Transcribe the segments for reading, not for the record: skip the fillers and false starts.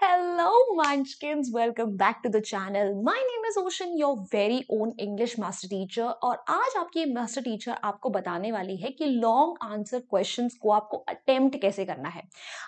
Hello, Munchkins. Welcome back to the channel. My name is Ocean, your very own English master teacher. और आज आपकी master teacher आपको बताने वाली है कि लॉन्ग आंसर क्वेश्चंस को आपको अटेम्प्ट कैसे करना है।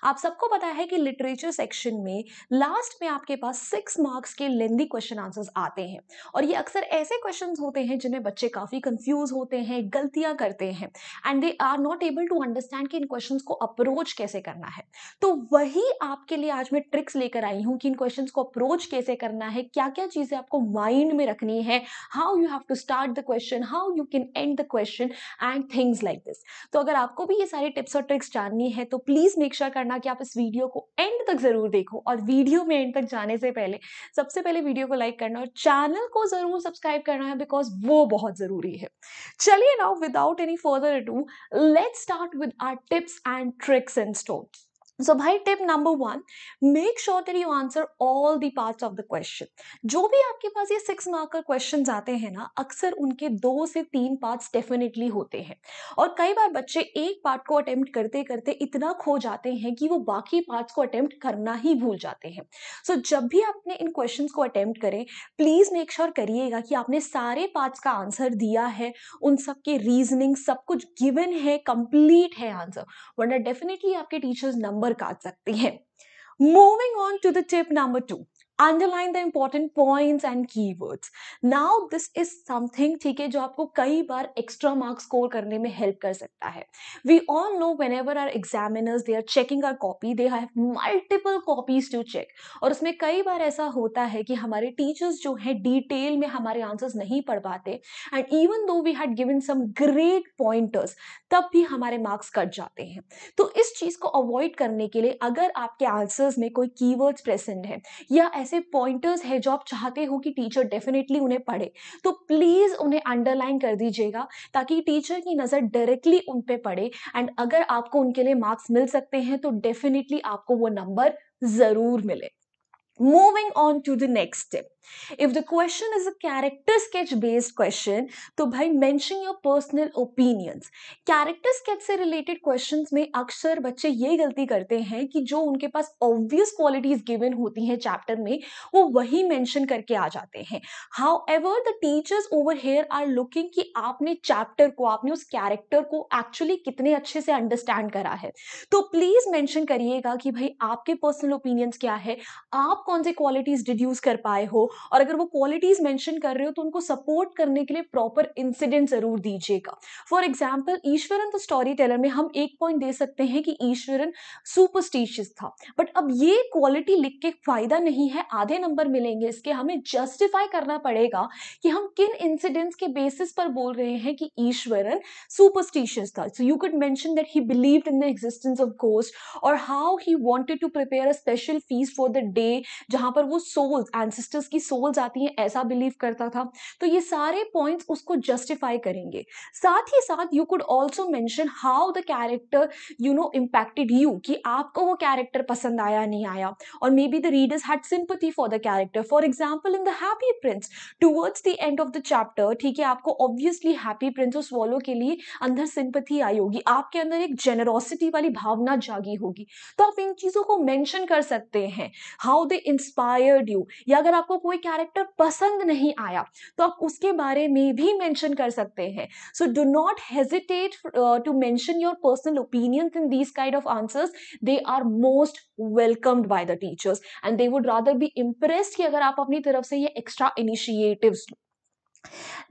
आप सबको पता है कि लिटरेचर सेक्शन में लास्ट में आपके पास 6 मार्क्स के लेंदी क्वेश्चन आंसर्स आते हैं और ये अक्सर ऐसे क्वेश्चंस होते हैं जिनमें बच्चे काफी कंफ्यूज होते हैं, गलतियां करते हैं and they are not able to understand कि इन क्वेश्चंस को अप्रोच कैसे करना है। तो वही आपके लिए आज मैं ट्रिक्स लेकर आई हूं कि इन क्वेश्चंस को अप्रोच कैसे करना है, क्या-क्या चीजें आपको माइंड में रखनी है, how you have to start the question, how you can end the question and things like this. तो अगर आपको भी ये सारी टिप्स और ट्रिक्स जाननी है तो प्लीज मेक श्योर करना कि आप इस वीडियो को एंड तक जरूर देखो। और वीडियो में एंड तक जाने से पहले सबसे पहले वीडियो को लाइक करना और चैनल को जरूर सब्सक्राइब करना है बिकॉज वो बहुत जरूरी है। चलिए now without any further ado let's start with our tips and tricks and stories. So, भाई tip number 1, make sure that you answer all the parts of the question. जो भी आपके पास ये 6 मार्क का क्वेश्चन आते हैं ना, अक्सर उनके 2 से 3 पार्ट्स डेफिनेटली होते हैं और कई बार बच्चे एक पार्ट को अटेम्प्ट करते करते इतना खो जाते हैं कि वो बाकी पार्ट्स को अटेम्प्ट करना ही भूल जाते हैं। सो जब भी आपने इन क्वेश्चन को अटेम्प्ट करें, प्लीज मेक श्योर करिएगा कि आपने सारे पार्ट्स का आंसर दिया है, उन सब के रीजनिंग सब कुछ गिवन है, कंप्लीट है आंसर, वरना डेफिनेटली आपके टीचर्स नंबर काट सकती हैं। Moving on to the tip number 2, underline the important points and keywords. Now this is something, ठीक है, जो आपको कई बार एक्स्ट्रा मार्क्स स्कोर करने में हेल्प कर सकता है। We all know whenever our examiners they are checking our copy, they have multiple copies to check और उसमें कई बार ऐसा होता है कि हमारे टीचर्स जो हैं डिटेल में हमारे आंसर्स नहीं पढ़ पाते and even though we had given some great pointers, तब भी हमारे मार्क्स कट जाते हैं। तो इस चीज को अवॉइड करने के लिए अगर आपके आंसर्स में कोई कीवर्ड्स प्रेजेंट है या ऐसे पॉइंटर्स है जो आप चाहते हो कि टीचर डेफिनेटली उन्हें पढ़े, तो प्लीज उन्हें अंडरलाइन कर दीजिएगा ताकि टीचर की नजर डायरेक्टली उन पे पड़े एंड अगर आपको उनके लिए मार्क्स मिल सकते हैं तो डेफिनेटली आपको वो नंबर जरूर मिले। Moving on to the next step. If the question is a character sketch based question, तो भाई mention your personal opinions. Character sketch से related questions में अक्सर बच्चे ये गलती करते हैं कि जो उनके पास obvious qualities given होती हैं chapter में, वो वही mention करके आ जाते हैं। However, the teachers over here are looking कि आपने chapter को, आपने उस character को actually कितने अच्छे से understand करा है। तो please mention करिएगा कि भाई आपके personal opinions क्या है, आप कौन सी क्वालिटीज डिड्यूस कर पाए हो और अगर वो क्वालिटीज मेंशन कर रहे हो तो उनको सपोर्ट करने के लिए प्रॉपर इंसिडेंट जरूर दीजिएगा। For example, Eswaran the story teller में हम एक पॉइंट दे सकते हैं कि ईश्वरन सुपरस्टिशियस था, बट अब ये क्वालिटी लिख के फायदा नहीं है, आधे नंबर मिलेंगे इसके, हमें जस्टिफाई करना पड़ेगा कि हम किन इंसिडेंट्स के बेसिस पर बोल रहे हैं कि ईश्वरन सुपरस्टिशियस था। So you could mention that he believed in the existence of ghost और how he wanted to prepare a special feast for the day जहां पर वो सोल्स, एंसेस्टर्स की सोल्स आती हैं, ऐसा बिलीव करता था। तो ये सारे पॉइंट्स उसको जस्टिफाई करेंगे। साथ ही साथ you could also mention how the character impacted you, कि आपको वो कैरेक्टर पसंद आया नहीं आया और may be the readers had sympathy for the character. For example, in the happy Prince towards the end of the chapter, ठीक है, आपको ऑब्वियसली हैप्पी प्रिंस और स्वॉलो के लिए अंदर सिंपैथी आई होगी, आपके अंदर एक जेनरोसिटी वाली भावना जागी होगी, तो आप इन चीजों को मेंशन कर सकते हैं। हाउ दे इंस्पायर्ड यू, या अगर आपको कोई कैरेक्टर पसंद नहीं आया तो आप उसके बारे में भी मेंशन कर सकते हैं। So do not hesitate to mention your personal opinions in these kind of answers, they are most welcomed by the teachers and they would rather be impressed कि अगर आप अपनी तरफ से ये extra initiatives.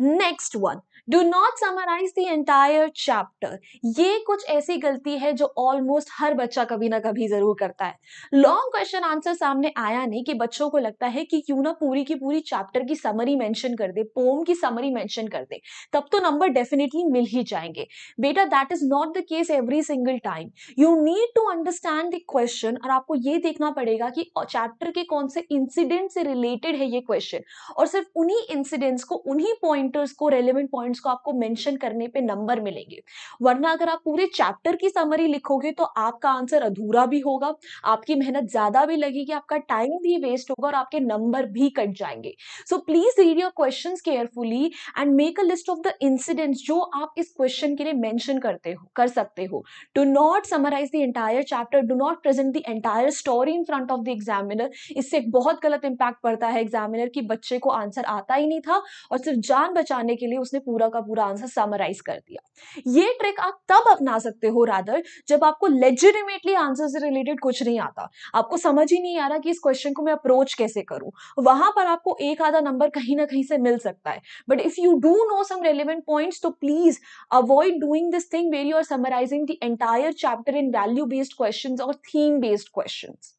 Next one, do not summarise the entire chapter. ये कुछ ऐसी गलती है जो ऑलमोस्ट हर बच्चा कभी ना कभी जरूर करता है। लॉन्ग क्वेश्चन आंसर सामने आया नहीं कि बच्चों को लगता है कि क्यों ना पूरी की पूरी चैप्टर की समरी मेंशन कर दे, पोम की समरी मेंशन कर दे, तब तो नंबर डेफिनेटली मिल ही जाएंगे। बेटा, that is not the case every single time. You need to understand the question और आपको ये देखना पड़ेगा कि चैप्टर के कौन से इंसिडेंट से रिलेटेड है ये क्वेश्चन और सिर्फ उन्हीं इंसिडेंट्स को, उन्हीं पॉइंटर्स को, रेलेवेंट पॉइंट्स पॉइंट्स को आपको मेंशन करने पे नंबर मिलेंगे। वरना अगर आप पूरे चैप्टर की समरी लिखोगे तो आपका आंसर अधूरा भी होगा, आपकी मेहनत ज्यादा भी लगेगी, आपका टाइम भी वेस्ट होगा और आपके नंबर भी कट जाएंगे। So please read your questions carefully and make a list of the incidents जो आप इस क्वेश्चन के लिए मेंशन कर सकते हो। Do not summarise the entire chapter, do not present the entire story in front of the examiner. इससे एक बहुत गलत इंपैक्ट पड़ता है एग्जामिनर की, बच्चे को आंसर आता ही नहीं था और सिर्फ जान बचाने के लिए उसने पूरा का पूरा आंसर समराइज कर दिया। ये ट्रिक आप तब अपना सकते हो रादर जब आपको लेजिटिमेटली आंसर से रिलेटेड कुछ नहीं आता, आपको समझ ही नहीं आ रहा कि इस क्वेश्चन को मैं अप्रोच कैसे करूं। वहां पर आपको एक आधा नंबर कहीं ना कहीं से मिल सकता है। But if you do know some relevant points तो please avoid doing this thing where you are summarizing the entire chapter in value based questions और theme based questions.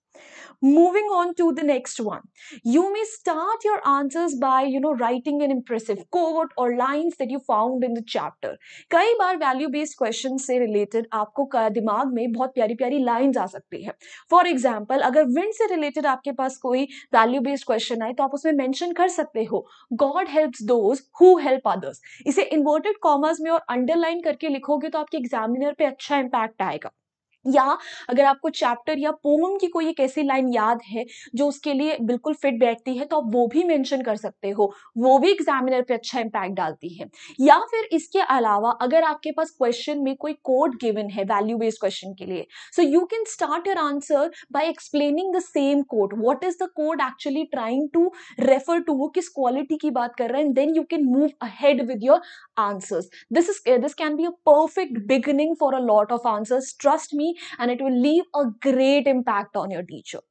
Moving on to the next one, you may start your answers by writing an impressive quote or lines that you found in the chapter. कई बार value based question से related आपको दिमाग में बहुत प्यारी प्यारी lines आ सकती है। फॉर एग्जाम्पल, अगर विंड से रिलेटेड आपके पास कोई वैल्यू बेस्ड क्वेश्चन आए तो आप उसमें मेंशन कर सकते हो God helps those who help others. इसे इन्वर्टेड कॉमर्स में और अंडरलाइन करके लिखोगे तो आपके एग्जामिनर पे अच्छा इंपैक्ट आएगा। या अगर आपको चैप्टर या पोम की कोई एक ऐसी लाइन याद है जो उसके लिए बिल्कुल फिट बैठती है तो आप वो भी मेंशन कर सकते हो, वो भी एग्जामिनर पे अच्छा इंपैक्ट डालती है। या फिर इसके अलावा अगर आपके पास क्वेश्चन में कोई कोड गिवन है वैल्यू बेस्ड क्वेश्चन के लिए, so you can start your answer by explaining the same code, what is the code actually trying to refer to, वो किस क्वालिटी की बात कर रहा है, and then you can move ahead with your answers. This can be a perfect beginning for a lot of answers, trust me, and it will leave a great impact on your teacher.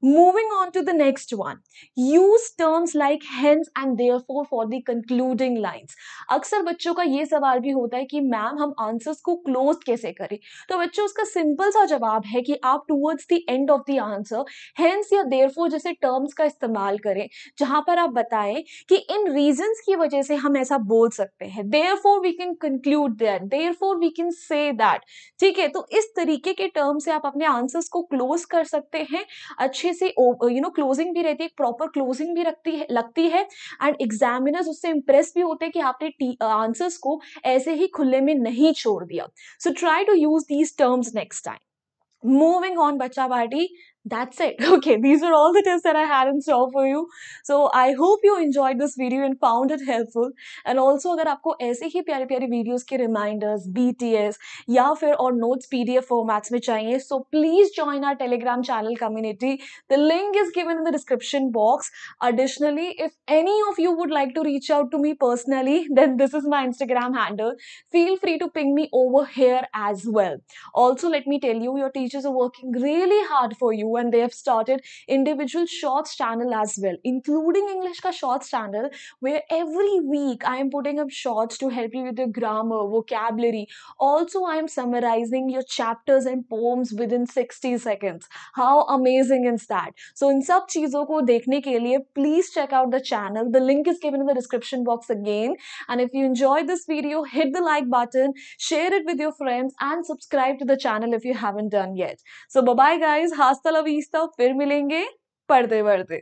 Moving on to the next one, use terms like hence and therefore for the concluding lines. अक्सर बच्चों का ये सवाल भी होता है कि ma'am हम आंसर्स को क्लोज कैसे करें। तो बच्चों उसका सिंपल सा जवाब है कि आप towards the end of the answer hence या therefore जैसे टर्म्स का इस्तेमाल करें, जहां पर आप बताएं कि इन रीजंस की वजह से हम ऐसा बोल सकते हैं, therefore we can conclude that, therefore we can say that। ठीक है, तो इस तरीके के टर्म से आप अपने आंसर्स को क्लोज कर सकते हैं। अच्छे से क्लोजिंग भी रहती है, प्रॉपर क्लोजिंग भी लगती है एंड एग्जामिनर्स उससे इंप्रेस भी होते हैं कि आपने आंसर्स को ऐसे ही खुले में नहीं छोड़ दिया। So try to use these terms next time. Moving on, Bacha Party. That's it. Okay, these are all the tips that I had in store for you. So I hope you enjoyed this video and found it helpful. And also, अगर आपको ऐसे ही प्यारे प्यारे videos के reminders BTS या फिर और notes PDF formats में चाहिए, so please join our Telegram channel community. The link is given in the description box. Additionally, if any of you would like to reach out to me personally, then this is my Instagram handle. Feel free to ping me over here as well. Also, let me tell you, your teachers are working really hard for you and they have started individual shorts channel as well, including English ka shorts channel, where every week I am putting up shorts to help you with your grammar, vocabulary. Also, I am summarizing your chapters and poems within 60 seconds. How amazing is that? So in sab cheezon ko dekhne ke liye please check out the channel. The link is given in the description box again. And if you enjoyed this video, hit the like button, share it with your friends and subscribe to the channel if you haven't done yet. So bye bye guys, hasta la vista, फिर मिलेंगे पढ़ते पढ़ते।